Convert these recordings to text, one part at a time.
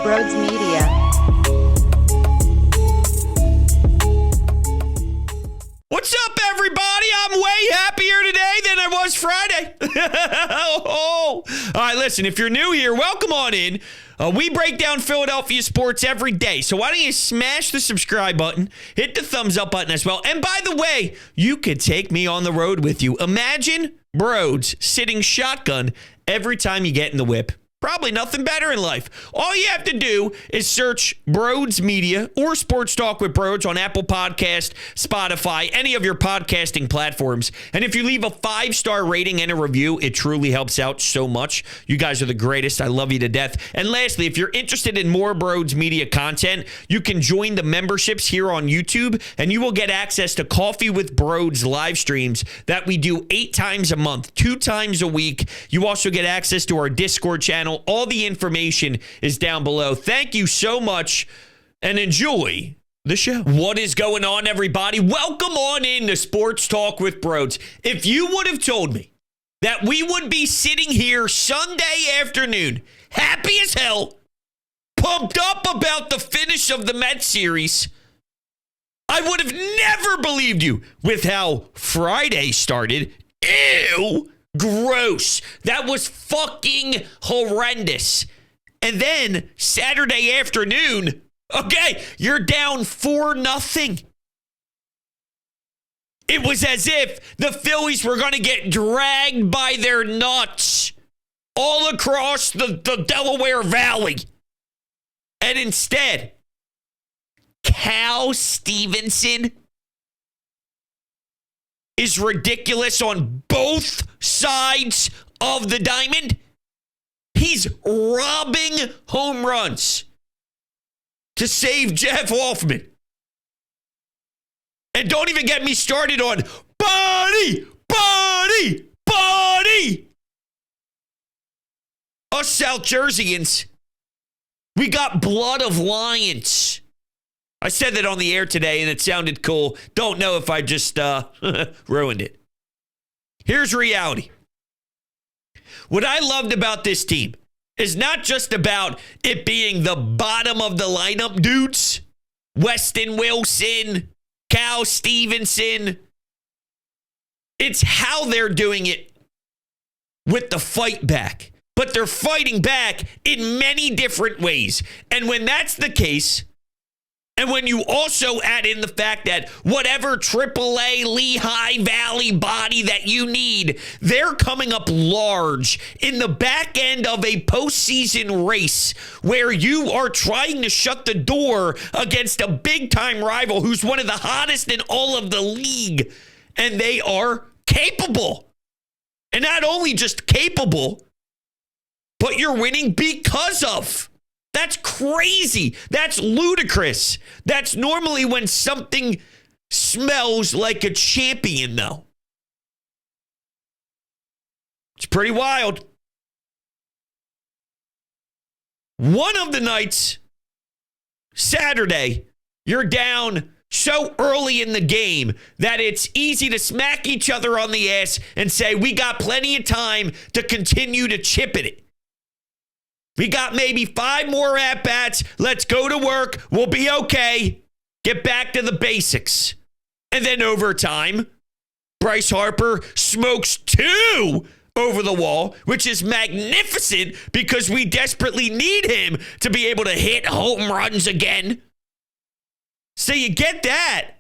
Brodes Media. What's up, everybody? I'm way happier today than I was Friday. All right, listen, if you're new here, welcome on in. We break down Philadelphia sports every day. So why don't you smash the subscribe button, hit the thumbs up button as well. And by the way, you could take me on the road with you. Imagine Brodes sitting shotgun every time you get in the whip. Probably nothing better in life. All you have to do is search Brodes Media or Sports Talk with Brodes on Apple Podcast, Spotify, any of your podcasting platforms. And if you leave a 5-star rating and a review, it truly helps out so much. You guys are the greatest. I love you to death. And lastly, if you're interested in more Brodes Media content, you can join the memberships here on YouTube, and you will get access to Coffee with Brodes live streams that we do 8 times a month, 2 times a week. You also get access to our Discord channel. All the information is down below. Thank you so much and enjoy the show. What is going on, everybody? Welcome on in to Sports Talk with Brodes. If you would have told me that we would be sitting here Sunday afternoon, happy as hell, pumped up about the finish of the Mets series, I would have never believed you with how Friday started. Ew. Gross. That was fucking horrendous. And then Saturday afternoon, okay, you're down 4-0. It was as if the Phillies were going to get dragged by their nuts all across the Delaware Valley. And instead, Cal Stevenson is ridiculous on both sides of the diamond. He's robbing home runs to save Jeff Hoffman. And don't even get me started on Buddy. Us South Jerseyans, we got blood of lions. I said that on the air today, and it sounded cool. Don't know if I just ruined it. Here's reality. What I loved about this team is not just about it being the bottom of the lineup dudes. Weston Wilson, Cal Stevenson. It's how they're doing it with the fight back. But they're fighting back in many different ways. And when that's the case, and when you also add in the fact that whatever AAA Lehigh Valley body that you need, they're coming up large in the back end of a postseason race where you are trying to shut the door against a big-time rival who's one of the hottest in all of the league. And they are capable. And not only just capable, but you're winning because of. That's crazy. That's ludicrous. That's normally when something smells like a champion, though. It's pretty wild. One of the nights, Saturday, you're down so early in the game that it's easy to smack each other on the ass and say, we got plenty of time to continue to chip at it. We got maybe 5 more at-bats. Let's go to work. We'll be okay. Get back to the basics. And then overtime, Bryce Harper smokes 2 over the wall, which is magnificent because we desperately need him to be able to hit home runs again. So you get that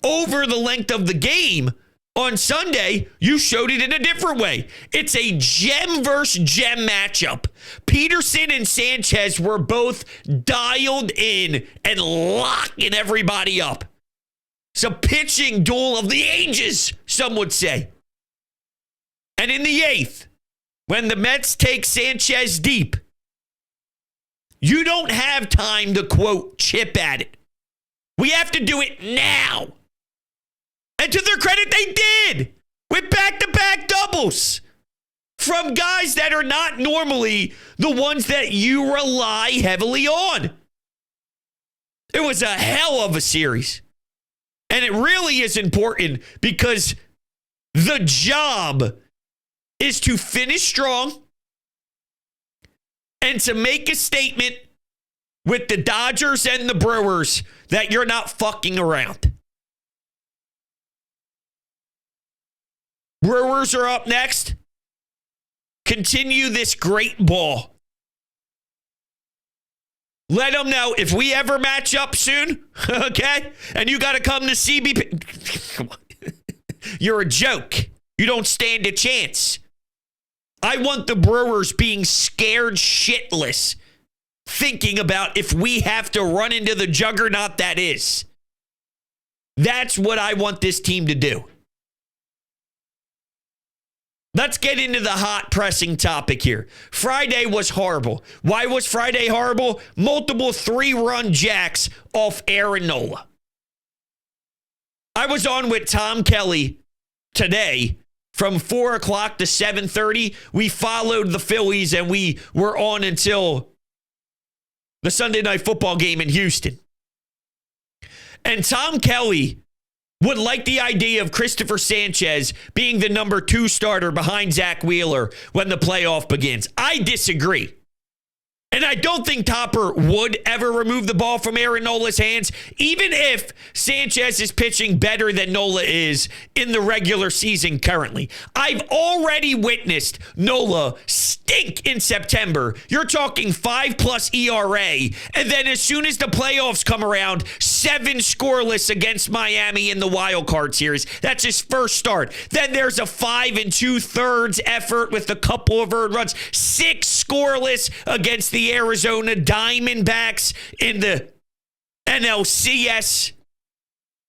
over the length of the game. On Sunday, you showed it in a different way. It's a gem versus gem matchup. Peterson and Sanchez were both dialed in and locking everybody up. It's a pitching duel of the ages, some would say. And in the 8th, when the Mets take Sanchez deep, you don't have time to, quote, chip at it. We have to do it now. And to their credit, they did with back-to-back doubles from guys that are not normally the ones that you rely heavily on. It was a hell of a series. And it really is important because the job is to finish strong and to make a statement with the Dodgers and the Brewers that you're not fucking around. Brewers are up next. Continue this great ball. Let them know if we ever match up soon, okay? And you got to come to CBP. You're a joke. You don't stand a chance. I want the Brewers being scared shitless, thinking about if we have to run into the juggernaut that is. That's what I want this team to do. Let's get into the hot pressing topic here. Friday was horrible. Why was Friday horrible? Multiple 3-run jacks off Aaron Nola. I was on with Tom Kelly today from 4 o'clock to 7:30. We followed the Phillies and we were on until the Sunday night football game in Houston. And Tom Kelly would like the idea of Christopher Sanchez being the number 2 starter behind Zach Wheeler when the playoff begins. I disagree. And I don't think Topper would ever remove the ball from Aaron Nola's hands, even if Sanchez is pitching better than Nola is in the regular season currently. I've already witnessed Nola stink in September. You're talking 5+ ERA. And then as soon as the playoffs come around, 7 scoreless against Miami in the wild card series. That's his first start. Then there's a 5 2/3 effort with a couple of earned runs. 6 scoreless against the Arizona Diamondbacks in the NLCS.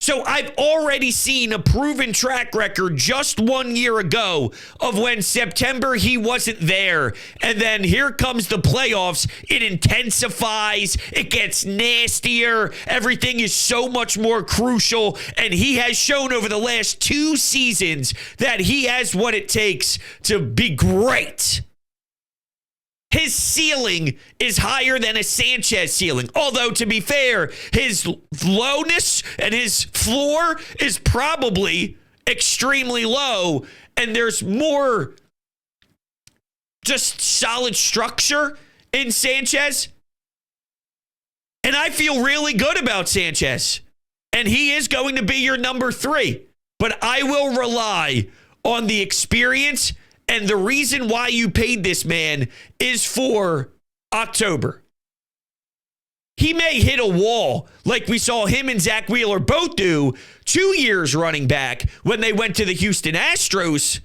So I've already seen a proven track record just 1 year ago of when September he wasn't there. And then here comes the playoffs. It intensifies. It gets nastier. Everything is so much more crucial. And he has shown over the last 2 seasons that he has what it takes to be great. His ceiling is higher than a Sanchez ceiling. Although, to be fair, his lowness and his floor is probably extremely low. And there's more just solid structure in Sanchez. And I feel really good about Sanchez. And he is going to be your number 3. But I will rely on the experience. And the reason why you paid this man is for October. He may hit a wall like we saw him and Zach Wheeler both do 2 years running back when they went to the Houston Astros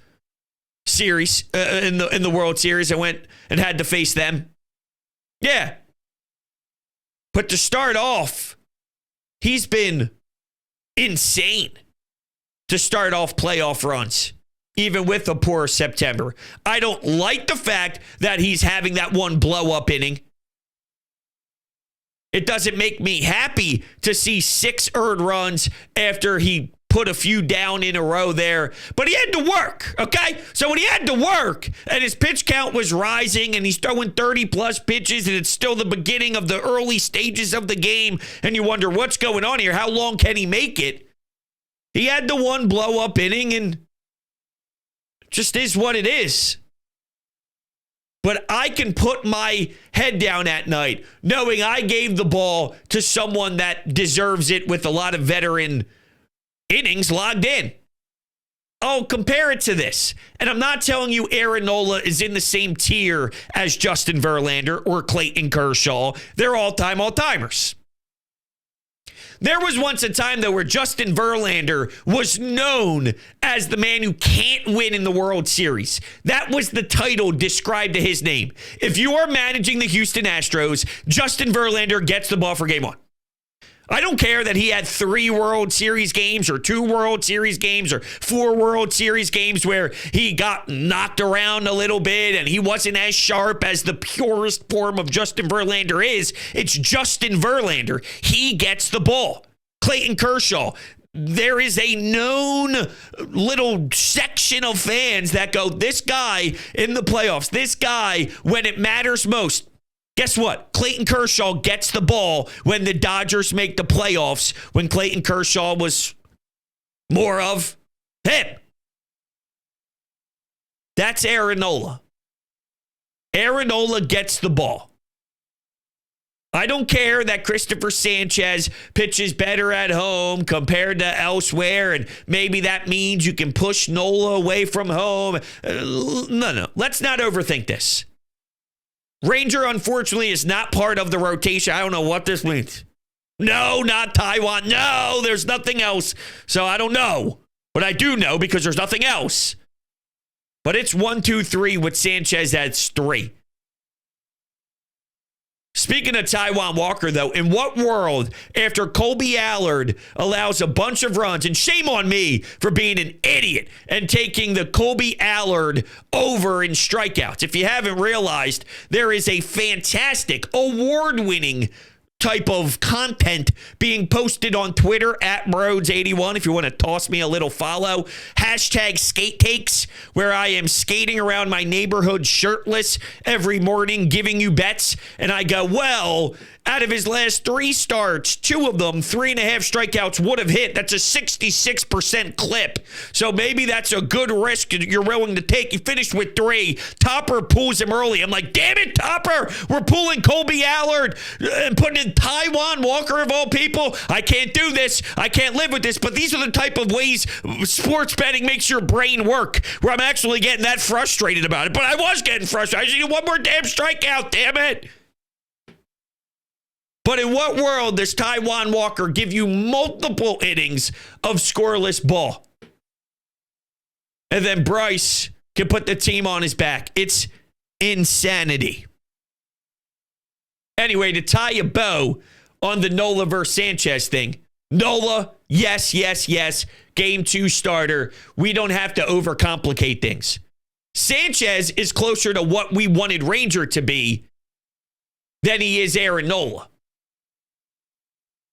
series in the World Series and went and had to face them. Yeah. But to start off, he's been insane to start off playoff runs. Even with a poor September. I don't like the fact that he's having that one blow-up inning. It doesn't make me happy to see 6 earned runs after he put a few down in a row there. But he had to work, okay? So when he had to work and his pitch count was rising and he's throwing 30-plus pitches and it's still the beginning of the early stages of the game and you wonder what's going on here, how long can he make it? He had the one blow-up inning and just is what it is. But I can put my head down at night knowing I gave the ball to someone that deserves it with a lot of veteran innings logged in. Oh, compare it to this. And I'm not telling you Aaron Nola is in the same tier as Justin Verlander or Clayton Kershaw. They're all-timers. There was once a time, though, where Justin Verlander was known as the man who can't win in the World Series. That was the title described to his name. If you are managing the Houston Astros, Justin Verlander gets the ball for game 1. I don't care that he had 3 World Series games or 2 World Series games or 4 World Series games where he got knocked around a little bit and he wasn't as sharp as the purest form of Justin Verlander is. It's Justin Verlander. He gets the ball. Clayton Kershaw. There is a known little section of fans that go, this guy in the playoffs, this guy when it matters most. Guess what? Clayton Kershaw gets the ball when the Dodgers make the playoffs, when Clayton Kershaw was more of him. That's Aaron Nola. Aaron Nola gets the ball. I don't care that Christopher Sanchez pitches better at home compared to elsewhere, and maybe that means you can push Nola away from home. No. Let's not overthink this. Ranger, unfortunately, is not part of the rotation. I don't know what this means. No, not Taijuan. No, there's nothing else. So I don't know. But I do know because there's nothing else. But it's 1, 2, 3 with Sanchez at 3. Speaking of Taijuan Walker, though, in what world, after Colby Allard allows a bunch of runs, and shame on me for being an idiot and taking the Colby Allard over in strikeouts. If you haven't realized, there is a fantastic, award-winning type of content being posted on Twitter at Brodes81. If you want to toss me a little follow, hashtag skate takes, where I am skating around my neighborhood shirtless every morning, giving you bets. And I go, well, out of his last 3 starts, 2 of them, 3.5 strikeouts would have hit. That's a 66% clip. So maybe that's a good risk you're willing to take. He finished with 3. Topper pulls him early. I'm like, damn it, Topper. We're pulling Colby Allard and putting in Taijuan Walker of all people. I can't do this. I can't live with this. But these are the type of ways sports betting makes your brain work, where I'm actually getting that frustrated about it. But I was getting frustrated. I just need one more damn strikeout, damn it. But in what world does Taijuan Walker give you multiple innings of scoreless ball? And then Bryce can put the team on his back. It's insanity. Anyway, to tie a bow on the Nola versus Sanchez thing. Nola, yes. Game 2 starter. We don't have to overcomplicate things. Sanchez is closer to what we wanted Ranger to be than he is Aaron Nola.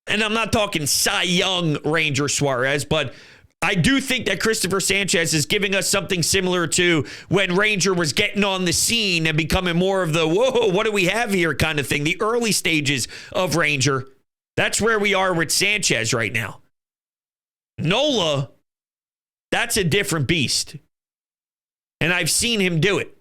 And I'm not talking Cy Young Ranger Suarez, but I do think that Christopher Sanchez is giving us something similar to when Ranger was getting on the scene and becoming more of the, whoa, what do we have here kind of thing. The early stages of Ranger. That's where we are with Sanchez right now. Nola, that's a different beast. And I've seen him do it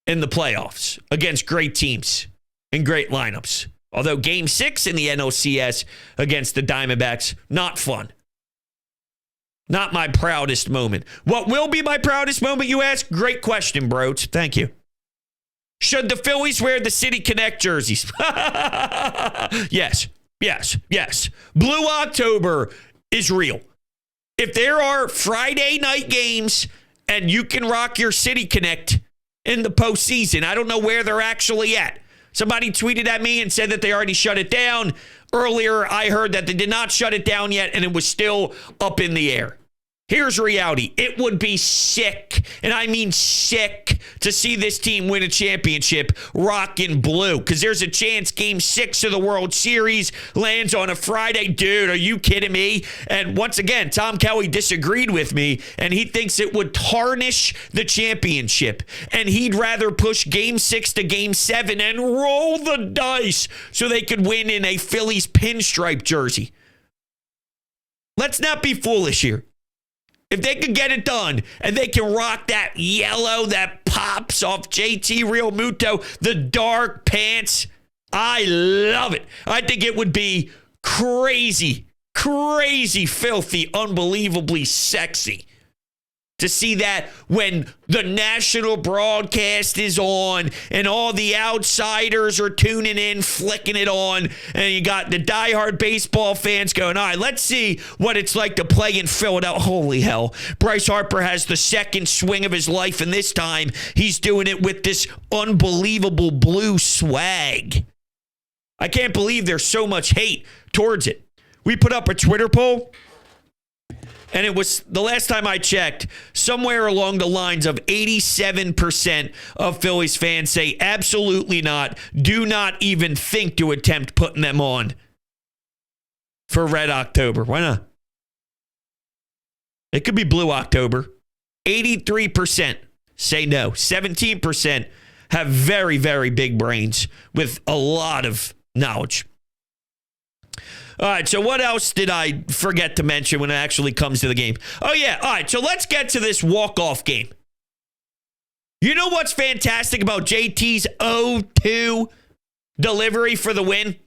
in the playoffs against great teams and great lineups. Although Game 6 in the NLCS against the Diamondbacks, not fun. Not my proudest moment. What will be my proudest moment, you ask? Great question, Brodes. Thank you. Should the Phillies wear the City Connect jerseys? Yes. Blue October is real. If there are Friday night games and you can rock your City Connect in the postseason, I don't know where they're actually at. Somebody tweeted at me and said that they already shut it down. Earlier, I heard that they did not shut it down yet, and it was still up in the air. Here's reality. It would be sick, and I mean sick, to see this team win a championship rocking blue, because there's a chance Game 6 of the World Series lands on a Friday. Dude, are you kidding me? And once again, Tom Kelly disagreed with me, and he thinks it would tarnish the championship, and he'd rather push Game 6 to Game 7 and roll the dice so they could win in a Phillies pinstripe jersey. Let's not be foolish here. If they could get it done and they can rock that yellow that pops off JT Realmuto, the dark pants, I love it. I think it would be crazy, filthy, unbelievably sexy to see that when the national broadcast is on and all the outsiders are tuning in, flicking it on, and you got the diehard baseball fans going, all right, let's see what it's like to play in Philadelphia. Holy hell. Bryce Harper has the second swing of his life, and this time he's doing it with this unbelievable blue swag. I can't believe there's so much hate towards it. We put up a Twitter poll, and it was, the last time I checked, somewhere along the lines of 87% of Phillies fans say absolutely not, do not even think to attempt putting them on for Red October. Why not? It could be Blue October. 83% say no. 17% have very, very big brains with a lot of knowledge. All right, so what else did I forget to mention when it actually comes to the game? Oh, yeah. All right, so let's get to this walk-off game. You know what's fantastic about JT's 0-2 delivery for the win?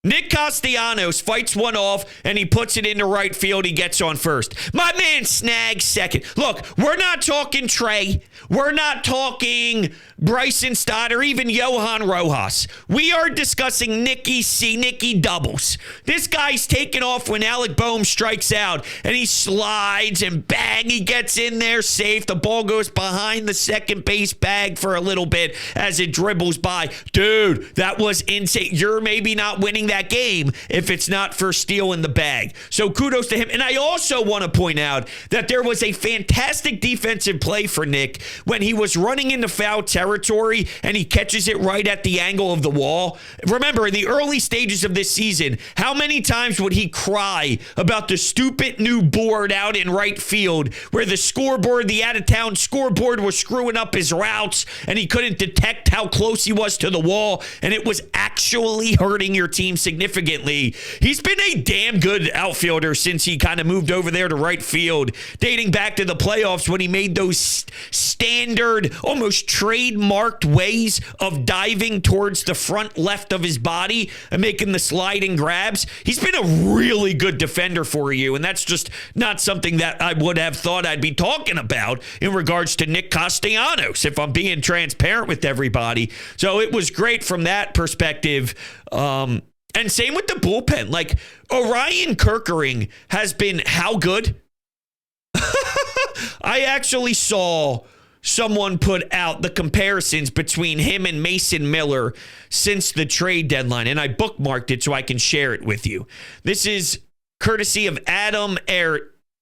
Nick Castellanos fights one off, and he puts it into right field. He gets on first. My man snags second. Look, we're not talking Trey. We're not talking Bryson Stott or even Johan Rojas. We are discussing Nicky doubles. This guy's taking off when Alec Boehm strikes out, and he slides, and bang, he gets in there safe. The ball goes behind the second base bag for a little bit as it dribbles by. Dude, that was insane. You're maybe not winning that game if it's not for stealing the bag. So kudos to him. And I also want to point out that there was a fantastic defensive play for Nick when he was running into foul territory and he catches it right at the angle of the wall. Remember, in the early stages of this season, how many times would he cry about the stupid new board out in right field where the scoreboard, the out-of-town scoreboard, was screwing up his routes and he couldn't detect how close he was to the wall, and it was actually hurting your team significantly. He's been a damn good outfielder since he kind of moved over there to right field, dating back to the playoffs when he made those standard, almost trademarked ways of diving towards the front left of his body and making the sliding grabs. He's been a really good defender for you, and that's just not something that I would have thought I'd be talking about in regards to Nick Castellanos, if I'm being transparent with everybody. So it was great from that perspective. And same with the bullpen. Like, Orion Kerkering has been how good? I actually saw someone put out the comparisons between him and Mason Miller since the trade deadline, and I bookmarked it so I can share it with you. This is courtesy of Adam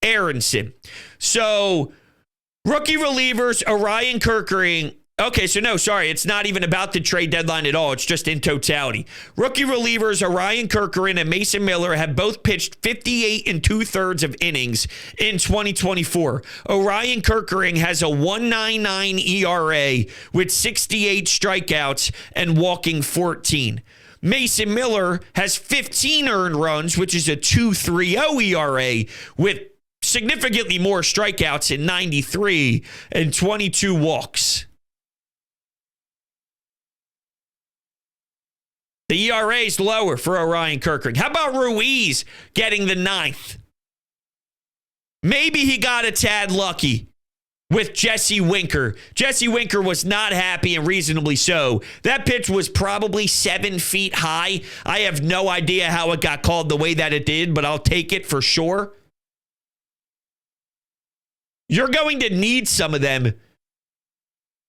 Aronson. So, rookie relievers, Orion Kerkering. Okay, so no, sorry, it's not even about the trade deadline at all. It's just in totality. Rookie relievers Orion Kerkering and Mason Miller have both pitched 58 and 2/3 innings in 2024. Orion Kerkering has a 1.99 ERA with 68 strikeouts and walking 14. Mason Miller has 15 earned runs, which is a 2.30 ERA with significantly more strikeouts in 93 and 22 walks. The ERA is lower for Orion Kerkering. How about Ruiz getting the 9th? Maybe he got a tad lucky with Jesse Winker. Jesse Winker was not happy, and reasonably so. That pitch was probably 7 feet high. I have no idea how it got called the way that it did, but I'll take it for sure. You're going to need some of them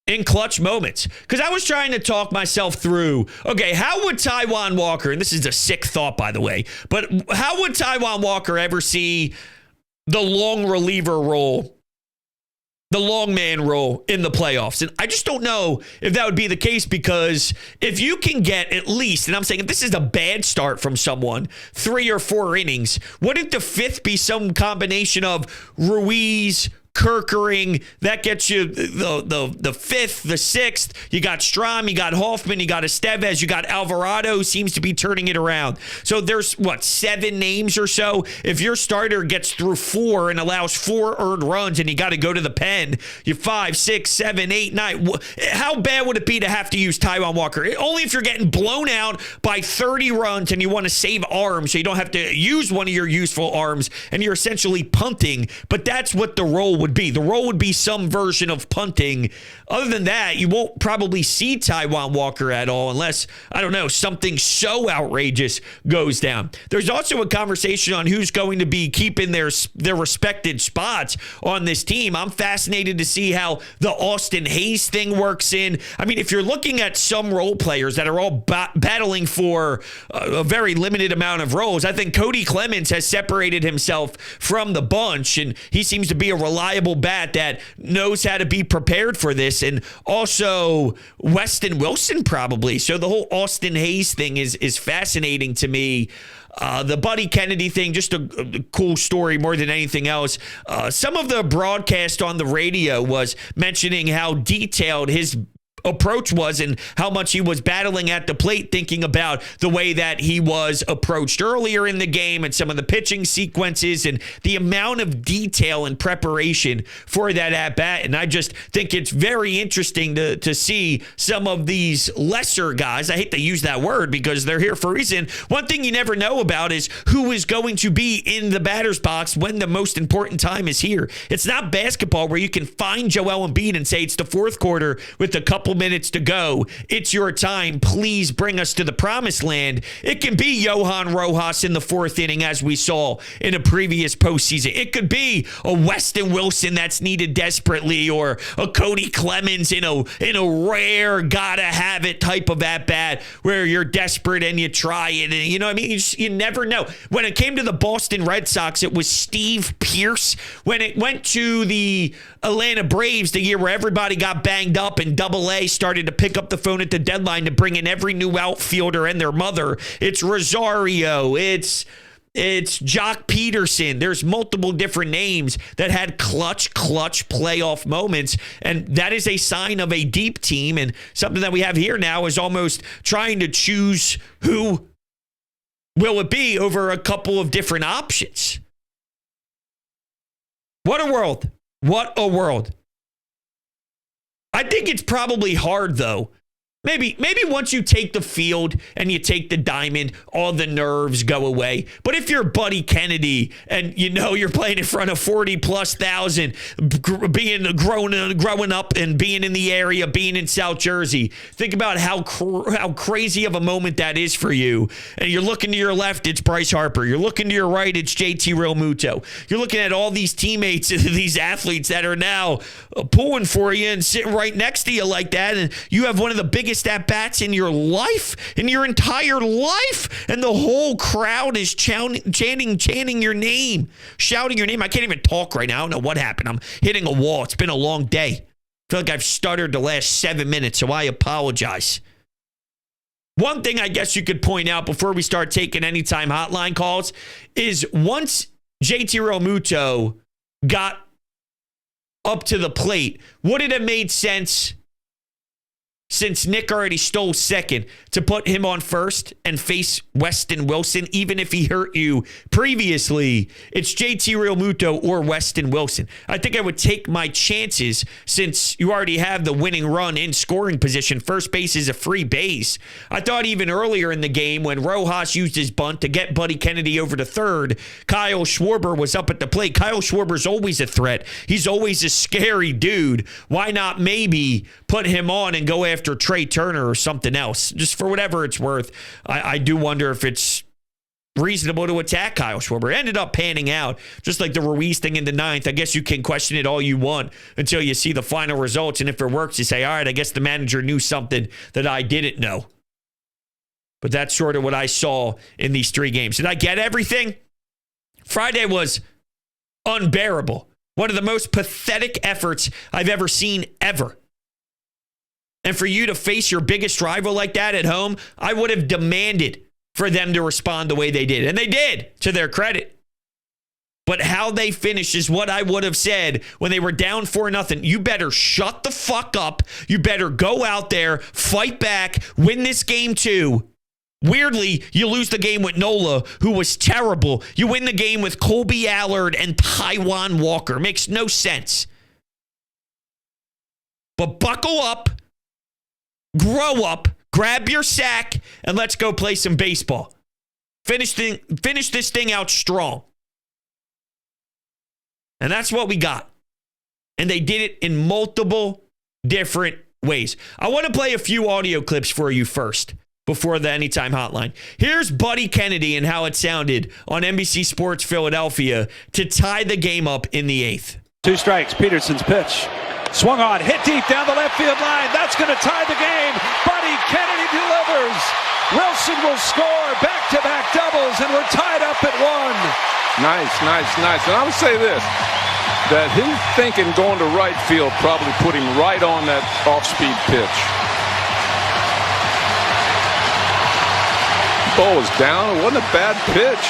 in clutch moments. Because I was trying to talk myself through, okay, how would Taijuan Walker, and this is a sick thought, by the way, but how would Taijuan Walker ever see the long reliever role, the long man role in the playoffs? And I just don't know if that would be the case, because if you can get at least, and I'm saying if this is a bad start from someone, 3 or 4 innings, wouldn't the 5th be some combination of Ruiz, Kerkering? That gets you the 5th, the 6th. You got Strom, you got Hoffman, you got Estevez, you got Alvarado, seems to be turning it around. So there's, 7 names or so? If your starter gets through 4 and allows 4 earned runs and you got to go to the pen, you 5, 6, 7, 8, 9. How bad would it be to have to use Taijuan Walker? Only if you're getting blown out by 30 runs and you want to save arms so you don't have to use one of your useful arms and you're essentially punting. But that's what the role would be. The role would be some version of punting. Other than that, you won't probably see Taijuan Walker at all unless, I don't know, something so outrageous goes down. There's also a conversation on who's going to be keeping their respected spots on this team. I'm fascinated to see how the Austin Hayes thing works in. I mean, if you're looking at some role players that are all battling for a very limited amount of roles, I think Cody Clemens has separated himself from the bunch, and he seems to be a reliable bat that knows how to be prepared for this. And also Weston Wilson probably. So the whole Austin Hayes thing is fascinating to me. The Buddy Kennedy thing, just a cool story more than anything else. Some of the broadcast on the radio was mentioning how detailed his approach was and how much he was battling at the plate, thinking about the way that he was approached earlier in the game and some of the pitching sequences and the amount of detail and preparation for that at-bat. And I just think it's very interesting to see some of these lesser guys. I hate to use that word because they're here for a reason. One thing you never know about is who is going to be in the batter's box when the most important time is here. It's not basketball where you can find Joel Embiid and say it's the fourth quarter with a couple minutes to go. It's your time. Please bring us to the promised land. It can be Johan Rojas in the fourth inning, as we saw in a previous postseason. It could be a Weston Wilson that's needed desperately, or a Cody Clemens in a rare gotta have it type of at bat where you're desperate and you try it. And you know what I mean? You never know. When it came to the Boston Red Sox, it was Steve Pearce. When it went to the Atlanta Braves, the year where everybody got banged up and Double-A started to pick up the phone at the deadline to bring in every new outfielder and their mother, it's Rosario, it's Jock Peterson. There's multiple different names that had clutch playoff moments, and that is a sign of a deep team. And something that we have here now is almost trying to choose who will it be over a couple of different options. What a world. What a world. I think it's probably hard, though. Maybe once you take the field and you take the diamond, all the nerves go away. But if you're Buddy Kennedy and you know you're playing in front of 40+ thousand, being growing up and being in the area, being in South Jersey, think about how crazy of a moment that is for you. And you're looking to your left, it's Bryce Harper. You're looking to your right, it's JT Realmuto. You're looking at all these teammates, these athletes that are now pulling for you and sitting right next to you like that, and you have one of the biggest at-bats in your life, in your entire life, and the whole crowd is chanting your name, shouting your name. I can't even talk right now. I don't know what happened. I'm hitting a wall. It's been a long day. I feel like I've stuttered the last 7 minutes, so I apologize. One thing I guess you could point out before we start taking anytime hotline calls is once JT Realmuto got up to the plate, would it have made sense, since Nick already stole second, to put him on first and face Weston Wilson? Even if he hurt you previously, it's JT Realmuto or Weston Wilson. I think I would take my chances since you already have the winning run in scoring position. First base is a free base. I thought even earlier in the game when Rojas used his bunt to get Buddy Kennedy over to third, Kyle Schwarber was up at the plate. Kyle Schwarber's always a threat. He's always a scary dude. Why not maybe put him on and go after Trey Turner or something else? Just for whatever it's worth, I do wonder if it's reasonable to attack Kyle Schwarber. It ended up panning out, just like the Ruiz thing in the ninth. I guess you can question it all you want until you see the final results, and if it works, you say, all right, I guess the manager knew something that I didn't know. But that's sort of what I saw in these three games. Did I get everything? Friday was unbearable. One of the most pathetic efforts I've ever seen, ever. And for you to face your biggest rival like that at home, I would have demanded for them to respond the way they did. And they did, to their credit. But how they finished is what I would have said when they were down 4-0. You better shut the fuck up. You better go out there, fight back, win this game too. Weirdly, you lose the game with Nola, who was terrible. You win the game with Colby Allard and Taijuan Walker. Makes no sense. But buckle up. Grow up, grab your sack, and let's go play some baseball. Finish this thing out strong. And that's what we got. And they did it in multiple different ways. I want to play a few audio clips for you first before the Anytime Hotline. Here's Buddy Kennedy and how it sounded on NBC Sports Philadelphia to tie the game up in the eighth. 2 strikes, Peterson's pitch. Swung on, hit deep down the left field line. That's going to tie the game. Buddy Kennedy delivers. Wilson will score. Back-to-back doubles, and we're tied up at 1. Nice. And I would say this, that him thinking going to right field probably put him right on that off-speed pitch. Ball was down. It wasn't a bad pitch.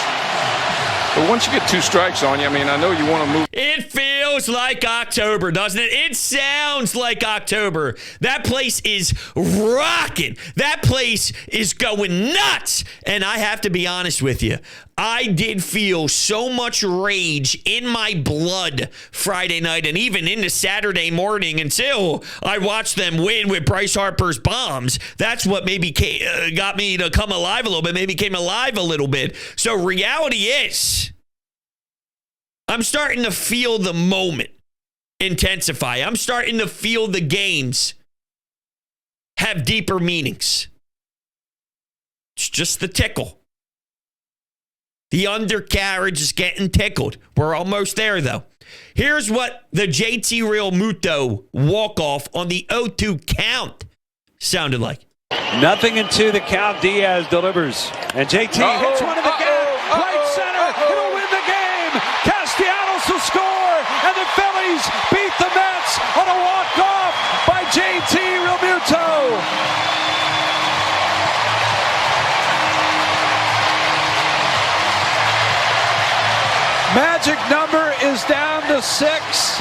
It But once you get 2 strikes on you, I mean, I know you want to move. It feels like October, doesn't it? It sounds like October. That place is rocking. That place is going nuts. And I have to be honest with you. I did feel so much rage in my blood Friday night and even into Saturday morning until I watched them win with Bryce Harper's bombs. That's what maybe got me to come alive a little bit, maybe came alive a little bit. So reality is, I'm starting to feel the moment intensify. I'm starting to feel the games have deeper meanings. It's just the tickle. The undercarriage is getting tickled. We're almost there, though. Here's what the JT Realmuto walk-off on the 0-2 count sounded like. 0-2 the count. Diaz delivers. And JT hits one in the gap. Right center. It'll win the game. Castellanos will score. And the Phillies beat the Mets on a walk-off by JT Realmuto. Magic number is down to 6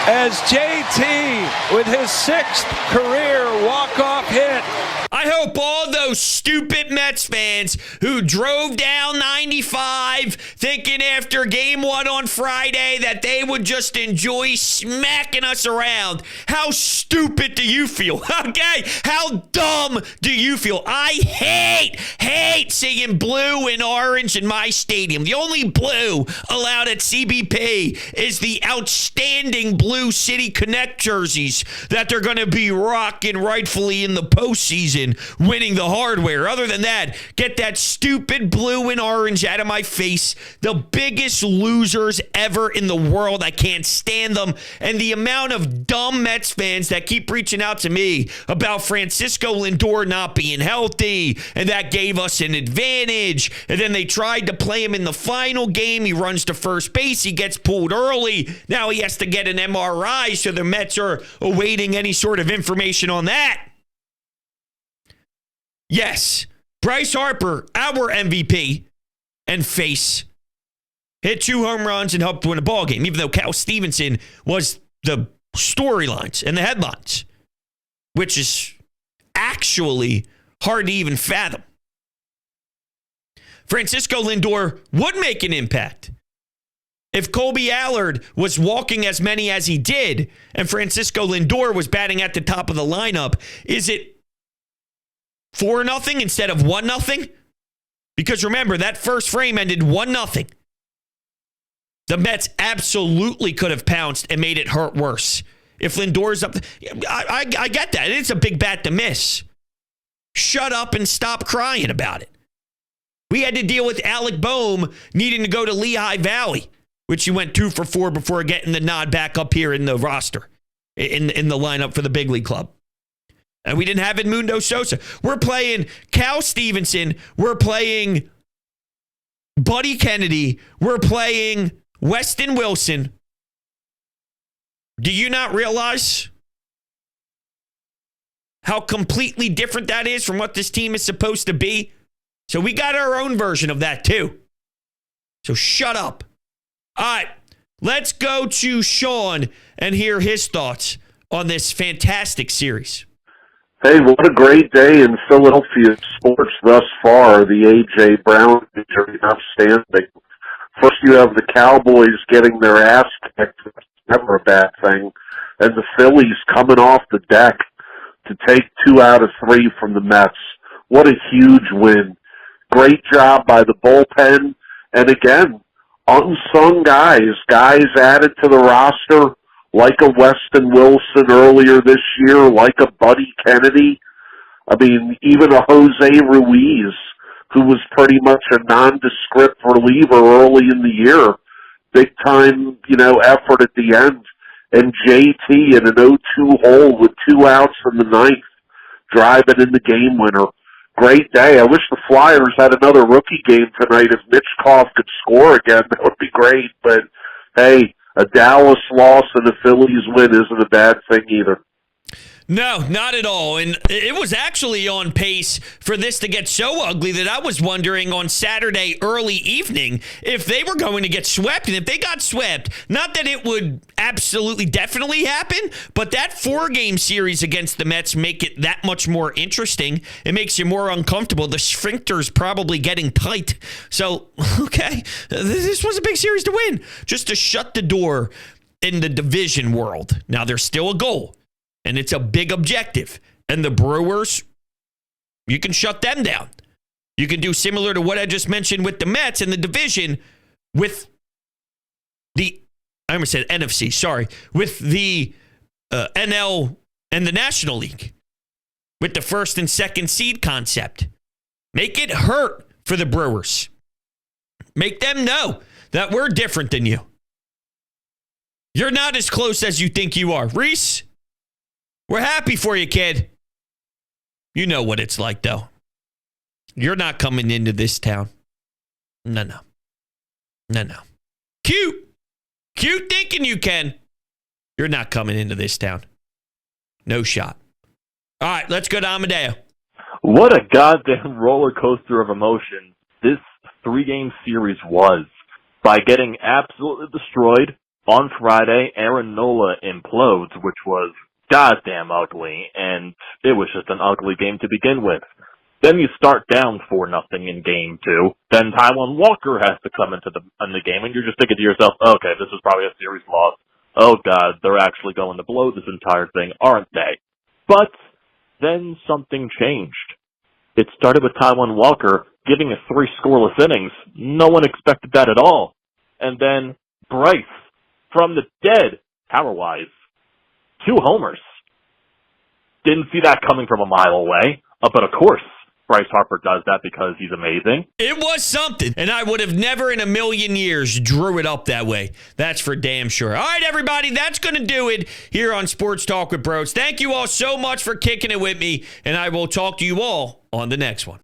as JT with his 6th career walk-off hit. I hope all those stupid Mets fans who drove down 95 thinking after game 1 on Friday that they would just enjoy smacking us around. How stupid do you feel? Okay? How dumb do you feel? I hate seeing blue and orange in my stadium. The only blue allowed at CBP is the outstanding Blue City Connect jerseys that they're going to be rocking rightfully in the postseason, winning the hardware. Other than that, get that stupid blue and orange out of my face. The biggest losers ever in the world. I can't stand them. And the amount of dumb Mets fans that keep reaching out to me about Francisco Lindor not being healthy, and that gave us an advantage. And then they tried to play him in the final game. He runs to first base. He gets pulled early. Now he has to get an MRI, so the Mets are awaiting any sort of information on that. Yes, Bryce Harper, our MVP and face, hit 2 home runs and helped win a ball game, even though Cal Stevenson was the storylines and the headlines, which is actually hard to even fathom. Francisco Lindor would make an impact if Colby Allard was walking as many as he did and Francisco Lindor was batting at the top of the lineup. Is it 4-0 instead of 1-0? Because remember, that first frame ended 1-0. The Mets absolutely could have pounced and made it hurt worse. If Lindor's up, I get that. It's a big bat to miss. Shut up and stop crying about it. We had to deal with Alec Boehm needing to go to Lehigh Valley, which he went 2 for 4 before getting the nod back up here in the roster, in the lineup for the big league club. And we didn't have Edmundo Sosa. We're playing Cal Stevenson. We're playing Buddy Kennedy. We're playing Weston Wilson. Do you not realize how completely different that is from what this team is supposed to be? So we got our own version of that too. So shut up. All right, let's go to Sean and hear his thoughts on this fantastic series. Hey, what a great day in Philadelphia sports thus far. The A.J. Brown injury, outstanding. First you have the Cowboys getting their ass kicked. That's never a bad thing. And the Phillies coming off the deck to take 2 out of 3 from the Mets. What a huge win. Great job by the bullpen. And again, unsung guys added to the roster, like a Weston Wilson earlier this year, like a Buddy Kennedy. I mean, even a Jose Ruiz, who was pretty much a nondescript reliever early in the year. Big time, effort at the end. And JT in an 0-2 hole with 2 outs in the 9th, driving in the game winner. Great day. I wish the Flyers had another rookie game tonight. If Mitchkov could score again, that would be great. But, hey, a Dallas loss and a Phillies win isn't a bad thing either. No, not at all. And it was actually on pace for this to get so ugly that I was wondering on Saturday early evening if they were going to get swept. And if they got swept, not that it would absolutely definitely happen, but that 4-game series against the Mets make it that much more interesting. It makes you more uncomfortable. The sphincter's probably getting tight. So, okay, this was a big series to win, just to shut the door in the division world. Now, there's still a goal. And it's a big objective. And the Brewers, you can shut them down. You can do similar to what I just mentioned with the Mets in the division with the, I almost said NFC, sorry, with the NL and the National League, with the first and second seed concept. Make it hurt for the Brewers. Make them know that we're different than you. You're not as close as you think you are. Reese, we're happy for you, kid. You know what it's like, though. You're not coming into this town. No. Cute thinking you can. You're not coming into this town. No shot. All right, let's go to Amadeo. What a goddamn roller coaster of emotion this 3-game series was. By getting absolutely destroyed on Friday, Aaron Nola implodes, which was goddamn ugly, and it was just an ugly game to begin with. Then you start down 4-0 in game 2. Then Taijuan Walker has to come into the game, and you're just thinking to yourself, okay, this is probably a series loss. Oh god, they're actually going to blow this entire thing, aren't they? But then something changed. It started with Taijuan Walker giving us 3 scoreless innings. No one expected that at all. And then Bryce, from the dead, power-wise, 2 homers. Didn't see that coming from a mile away. But of course, Bryce Harper does that because he's amazing. It was something, and I would have never in a million years drew it up that way. That's for damn sure. All right, everybody, that's going to do it here on Sports Talk with Brodes. Thank you all so much for kicking it with me, and I will talk to you all on the next one.